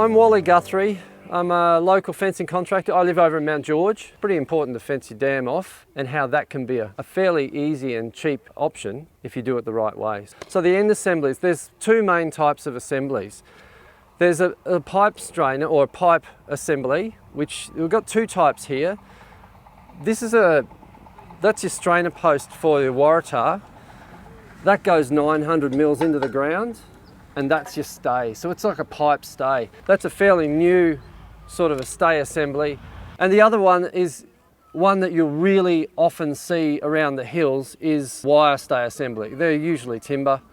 I'm Wally Guthrie. I'm a local fencing contractor. I live over in Mount George. Pretty important to fence your dam off and how that can be a fairly easy and cheap option if you do it the right way. So the end assemblies, there's two main types of assemblies. There's a pipe strainer or a pipe assembly, which we've got two types here. That's your strainer post for your waratah. That goes 900 mils into the ground, and that's your stay. So it's like a pipe stay. That's a fairly new sort of a stay assembly. And the other one is one that you'll really often see around the hills is wire stay assembly. They're usually timber,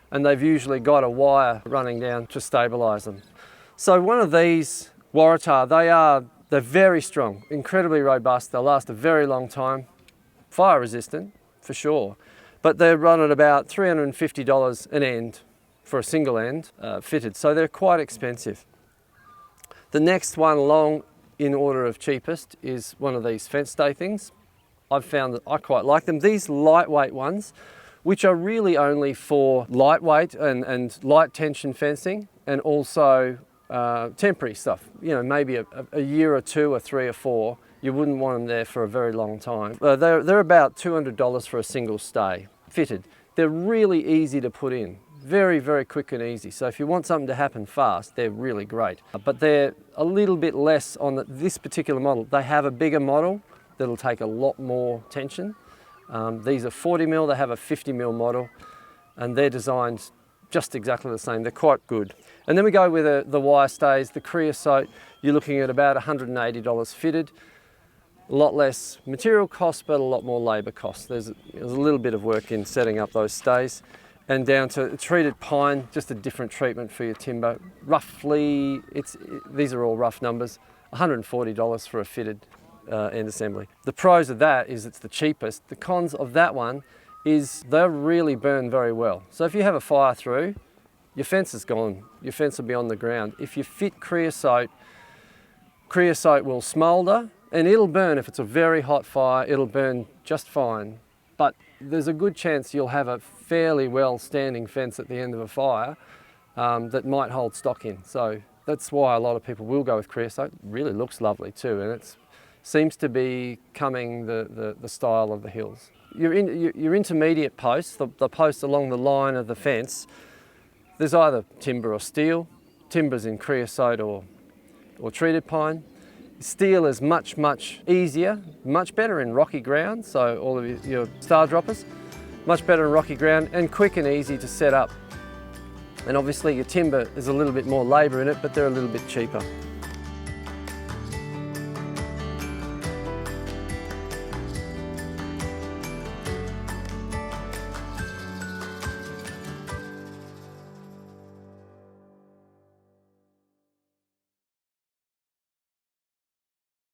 and they've usually got a wire running down to stabilise them. So one of these waratah, they're very strong, incredibly robust. They'll last a very long time, fire resistant for sure, but they're run at about $350 an end for a single end fitted, so they're quite expensive. The next one along in order of cheapest is one of these fence stay things. I've found that I quite like them. These lightweight ones, which are really only for lightweight and light tension fencing, and also temporary stuff. You know, maybe a year or two or three or four. You wouldn't want them there for a very long time. They're about $200 for a single stay, fitted. They're really easy to put in. Very, very quick and easy. So if you want something to happen fast, they're really great. But they're a little bit less on this particular model. They have a bigger model that'll take a lot more tension. These are 40 mil, they have a 50 mil model, and they're designed just exactly the same. They're quite good. And then we go with the wire stays, the creosote. You're looking at about $180 fitted. A lot less material cost, but a lot more labour cost. There's a little bit of work in setting up those stays. And down to treated pine, just a different treatment for your timber. Roughly, these are all rough numbers, $140 for a fitted end assembly. The pros of that is it's the cheapest. The cons of that one is they'll really burn very well. So if you have a fire through, your fence is gone. Your fence will be on the ground. If you fit creosote will smoulder and it'll burn. If it's a very hot fire, it'll burn just fine. But there's a good chance you'll have a fairly well-standing fence at the end of a fire that might hold stock in. So that's why a lot of people will go with creosote. It really looks lovely too, and it seems to be becoming the style of the hills. Your intermediate posts, the posts along the line of the fence, there's either timber or steel. Timber's in creosote or treated pine. Steel is much, much easier, much better in rocky ground, so all of your star droppers, much better in rocky ground and quick and easy to set up. And obviously your timber is a little bit more labour in it, but they're a little bit cheaper.